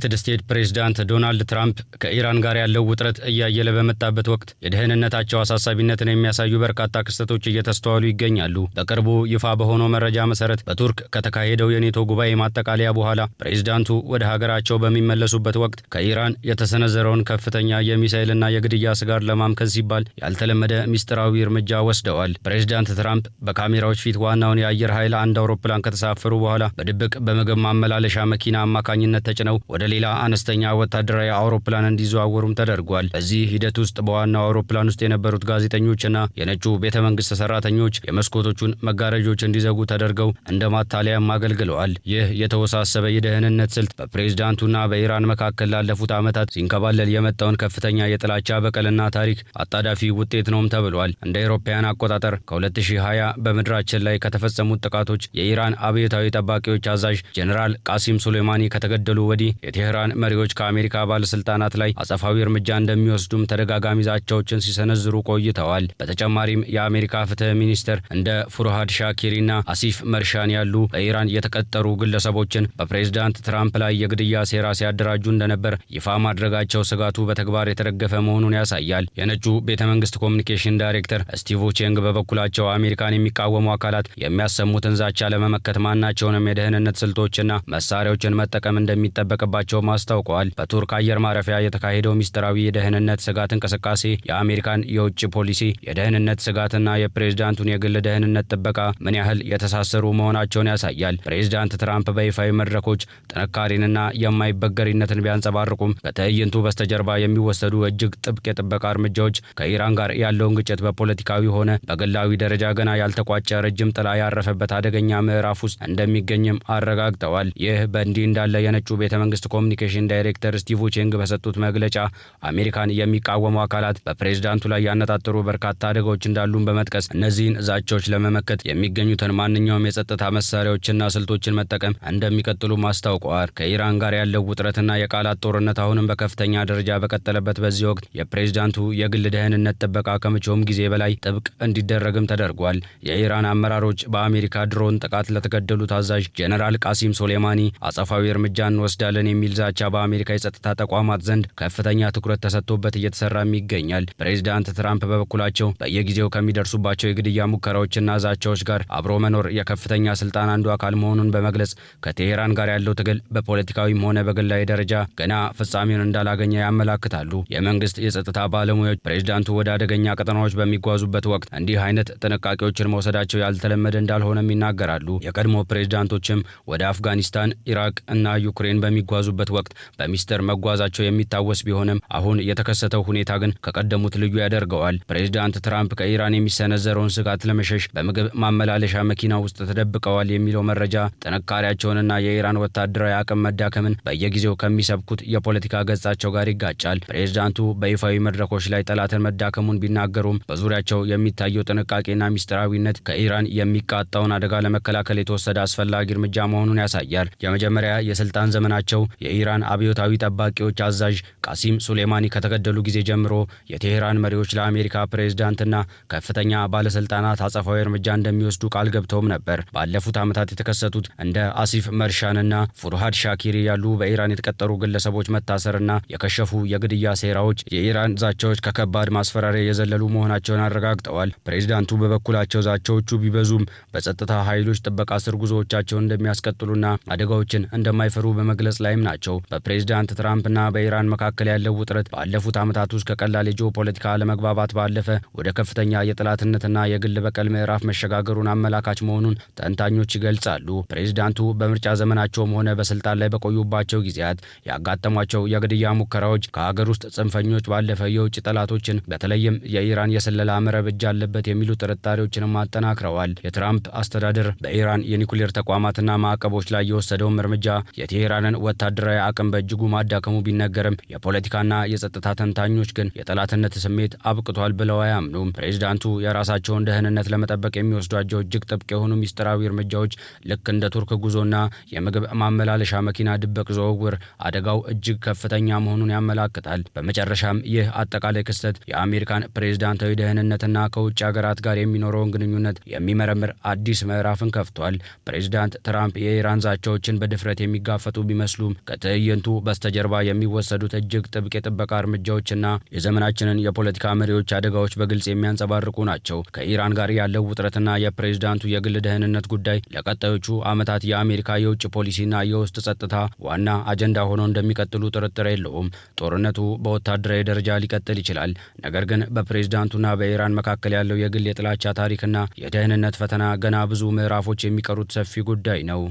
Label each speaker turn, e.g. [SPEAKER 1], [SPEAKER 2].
[SPEAKER 1] የዩናይትድ ስቴትስ ፕሬዝዳንት ዶናልድ ትራምፕ ከኢራን ጋር ያለው ውጥረት እያየለ በመጣበት ወቅት የደህንነታቸው አሳሳቢነትን የሚያሳዩ በርካታ ክስተቶች እየተስተዋሉ ይገኛሉ። በቅርቡ ይፋ በሆነው መረጃ መሰረት በቱርክ ከተካሄደው የኔቶ ጉባኤ ማጠቃለያ በኋላ ፕሬዝዳንቱ ወደ ሀገራቸው በሚመለሱበት ወቅት ከኢራን የተሰነዘረውን ከፍተኛ የሚሳኤልና የግድያ ስጋት ለማምከን ሲባል ያልተለመደ ሚስጥራዊ እርምጃ ወስደዋል። ፕሬዝዳንት ትራምፕ በካሜራዎች ፊት ዋናውን የአየር ኃይል አንድ አውሮፕላን ከተሳፈሩ በኋላ በድብቅ በምግብ ማመላለሻ መኪና አማካኝነት ተጭነው ወደ ሌላ አነስተኛ ወታደራዊ አውሮፕላን እንዲዘዋወሩም ተደርጓል። በዚህ ሂደት ውስጥ በዋናው አውሮፕላን ውስጥ የነበሩት ጋዜጠኞችና የነጩ ቤተመንግስት ሰራተኞች የመስኮቶቹን መጋረጆች እንዲዘጉ ተደርገው እንደ ማታለያም አገልግለዋል። ይህ የተወሳሰበ የደህንነት ስልት በፕሬዝዳንቱና በኢራን መካከል ላለፉት ዓመታት ሲንከባለል የመጣውን ከፍተኛ የጥላቻ በቀልና ታሪክ አጣዳፊ ውጤት ነውም ተብሏል። እንደ አውሮፓውያን አቆጣጠር ከ2020 በምድራችን ላይ ከተፈጸሙት ጥቃቶች የኢራን አብዮታዊ ጠባቂዎች አዛዥ ጀነራል ቃሲም ሱሌማኒ ከተገደሉ ወዲህ የቴህራን መሪዎች ከአሜሪካ ባለስልጣናት ላይ አጸፋዊ እርምጃ እንደሚወስዱም ተደጋጋሚ ዛቻዎችን ሲሰነዝሩ ቆይተዋል። በተጨማሪም የአሜሪካ ፍትህ ሚኒስትር እንደ ፉርሃድ ሻኪሪና አሲፍ መርሻን ያሉ በኢራን የተቀጠሩ ግለሰቦችን በፕሬዝዳንት ትራምፕ ላይ የግድያ ሴራ ሲያደራጁ እንደነበር ይፋ ማድረጋቸው ስጋቱ በተግባር የተደገፈ መሆኑን ያሳያል። የነጩ ቤተመንግስት ኮሚኒኬሽን ዳይሬክተር ስቲቭ ቼንግ በበኩላቸው አሜሪካን የሚቃወሙ አካላት የሚያሰሙትን ዛቻ ለመመከት ማናቸውንም የደህንነት ስልቶችና መሳሪያዎችን መጠቀም እንደሚጠበቅባቸው አስታውቀዋል። በቱርክ አየር ማረፊያ የተካሄደው ሚስጥራዊ የደህንነት ስጋት እንቅስቃሴ የአሜሪካን የውጭ ፖሊሲ፣ የደህንነት ስጋትና የፕሬዝዳንቱን የግል ደህንነት ጥበቃ ምን ያህል የተሳሰሩ መሆናቸውን ያሳያል። ፕሬዝዳንት ትራምፕ በይፋዊ መድረኮች ጥንካሬንና የማይበገሪነትን ቢያንጸባርቁም ከትዕይንቱ በስተጀርባ የሚወሰዱ እጅግ ጥብቅ የጥበቃ እርምጃዎች ከኢራን ጋር ያለውን ግጭት በፖለቲካዊ ሆነ በግላዊ ደረጃ ገና ያልተቋጨ ረጅም ጥላ ያረፈበት አደገኛ ምዕራፍ ውስጥ እንደሚገኝም አረጋግጠዋል። ይህ በእንዲህ እንዳለ የነጩ ቤተመንግስት ኮሚኒኬሽን ዳይሬክተር ስቲቭ ቼንግ በሰጡት መግለጫ አሜሪካን የሚቃወሙ አካላት በፕሬዝዳንቱ ላይ ያነጣጠሩ በርካታ አደጋዎች እንዳሉን በመጥቀስ እነዚህን ዛቻዎች ለመመከት የሚገኙትን ማንኛውም የጸጥታ መሳሪያዎችና ስልቶችን መጠቀም እንደሚቀጥሉም አስታውቀዋል። ከኢራን ጋር ያለው ውጥረትና የቃላት ጦርነት አሁንም በከፍተኛ ደረጃ በቀጠለበት በዚህ ወቅት የፕሬዝዳንቱ የግል ደህንነት ጥበቃ ከመቼውም ጊዜ በላይ ጥብቅ እንዲደረግም ተደርጓል። የኢራን አመራሮች በአሜሪካ ድሮን ጥቃት ለተገደሉት አዛዥ ጀነራል ቃሲም ሱሌማኒ አጸፋዊ እርምጃ እንወስዳለን የሚል ዛቻ በአሜሪካ የጸጥታ ተቋማት ዘንድ ከፍተኛ ትኩረት ተሰጥቶበት እየተሰራም ይገኛል። ፕሬዝዳንት ትራምፕ በበኩላቸው በየጊዜው ከሚደርሱባቸው የግድያ ሙከራዎችና ዛቻዎች ጋር አብሮ መኖር የከፍተኛ ስልጣን አንዱ አካል መሆኑን በመግለጽ ከቴሄራን ጋር ያለው ትግል በፖለቲካዊም ሆነ በግላዊ ደረጃ ገና ፍጻሜውን እንዳላገኘ ያመላክታሉ። የመንግስት የጸጥታ ባለሙያዎች ፕሬዝዳንቱ ወደ አደገኛ ቀጠናዎች በሚጓዙበት ወቅት እንዲህ አይነት ጥንቃቄዎችን መውሰዳቸው ያልተለመደ እንዳልሆነም ይናገራሉ። የቀድሞ ፕሬዝዳንቶችም ወደ አፍጋኒስታን፣ ኢራቅ እና ዩክሬን በሚጓዙበት ወቅት በሚስጥር መጓዛቸው የሚታወስ ቢሆንም አሁን የተከሰተው ሁኔታ ግን ከቀደሙት ልዩ ያደርገዋል። ፕሬዝዳንት ትራምፕ ከኢራን የሚሰነዘረውን ስጋት ለመሸሽ በምግብ ማመላለሻ መኪና ውስጥ ተደብቀዋል የሚለው መረጃ ጥንካሬያቸውንና የኢራን ወታደራዊ አቅም መዳከምን በየጊዜው ከሚሰብኩት የፖለቲካ ገጻቸው ጋር ይጋጫል። ፕሬዝዳንቱ በይፋዊ መድረኮች ላይ ጠላትን መዳከሙን ቢናገሩም በዙሪያቸው የሚታየው ጥንቃቄና ሚስጥራዊነት ከኢራን የሚቃጣውን አደጋ ለመከላከል የተወሰደ አስፈላጊ እርምጃ መሆኑን ያሳያል። የመጀመሪያ የስልጣን ዘመናቸው የኢራን አብዮታዊ ጠባቂዎች አዛዥ ቃሲም ሱሌማኒ ከተገደሉ ጊዜ ጀምሮ የቴሄራን መሪዎች ለአሜሪካ ፕሬዝዳንትና ከፍተኛ ባለስልጣናት አጸፋዊ እርምጃ እንደሚወስዱ ቃል ገብተውም ነበር። ባለፉት ዓመታት የተከሰቱት እንደ አሲፍ መርሻንና ፉርሃድ ሻኪሪ ያሉ በኢራን የተቀጠሩ ግለሰቦች መታሰርና የከሸፉ የግድያ ሴራዎች የኢራን ዛቻዎች ከከባድ ማስፈራሪያ የዘለሉ መሆናቸውን አረጋግጠዋል። ፕሬዝዳንቱ በበኩላቸው ዛቻዎቹ ቢበዙም በጸጥታ ኃይሎች ጥበቃ ስር ጉዞዎቻቸውን እንደሚያስቀጥሉና አደጋዎችን እንደማይፈሩ በመግለጽ ላይም ናቸው። በፕሬዝዳንት ትራምፕና በኢራን መካከል ያለው ውጥረት ባለፉት ዓመታት ውስጥ ከቀላል የጂኦፖለቲካ አለመግባባት ባለፈ ወደ ከፍተኛ የጠላትነትና የግል በቀል ምዕራፍ መሸጋገሩን አመላካች መሆኑን ተንታኞች ይገልጻሉ። ፕሬዝዳንቱ በምርጫ ዘመናቸውም ሆነ በስልጣን ላይ በቆዩባቸው ጊዜያት ያጋጠሟቸው የግድያ ሙከራዎች ከሀገር ውስጥ ጽንፈኞች ባለፈ የውጭ ጠላቶችን በተለይም የኢራን የስለላ መረብ እጅ አለበት የሚሉ ጥርጣሬዎችንም አጠናክረዋል። የትራምፕ አስተዳደር በኢራን የኒኩሌር ተቋማትና ማዕቀቦች ላይ የወሰደውም እርምጃ የቴሄራንን ወታደራዊ አቅም በእጅጉ ማዳከሙ ቢነገርም የፖለቲካና የጸጥታ ተንታኞች ግን የጠላትነት ስሜት አብቅቷል ብለው አያምኑም። ፕሬዝዳንቱ የራሳቸውን ደህንነት ለመጠበቅ የሚወስዷቸው እጅግ ጥብቅ የሆኑ ሚስጥራዊ እርምጃዎች ልክ እንደ ቱርክ ጉዞና የምግብ ማመላለሻ መኪና ድብቅ ዝውውር አደጋው እጅግ ከፍተኛ መሆኑን ያመላክታል። በመጨረሻም ይህ አጠቃላይ ክስተት የአሜሪካን ፕሬዝዳንታዊ ደህንነትና ከውጭ ሀገራት ጋር የሚኖረውን ግንኙነት የሚመረምር አዲስ ምዕራፍን ከፍቷል። ፕሬዝዳንት ትራምፕ የኢራን ዛቻዎችን በድፍረት የሚጋፈጡ ቢመስሉም ከትዕይንቱ በስተጀርባ የሚወሰዱት እጅግ ጥብቅ የጥበቃ እርምጃዎችና የዘመናችንን የፖለቲካ መሪዎች አደጋዎች በግልጽ የሚያንጸባርቁ ናቸው። ከኢራን ጋር ያለው ውጥረትና የፕሬዝዳንቱ የግል ደህንነት ጉዳይ ለቀጣዮቹ ዓመታት የአሜሪካ የውጭ ፖሊሲና የውስጥ ጸጥታ ዋና አጀንዳ ሆኖ እንደሚቀጥሉ ጥርጥር የለውም። ጦርነቱ በወታደራዊ ደረጃ ሊቀጥል ይችላል። ነገር ግን በፕሬዝዳንቱና በኢራን መካከል ያለው የግል የጥላቻ ታሪክና የደህንነት ፈተና ገና ብዙ ምዕራፎች የሚቀሩት ሰፊ ጉዳይ ነው።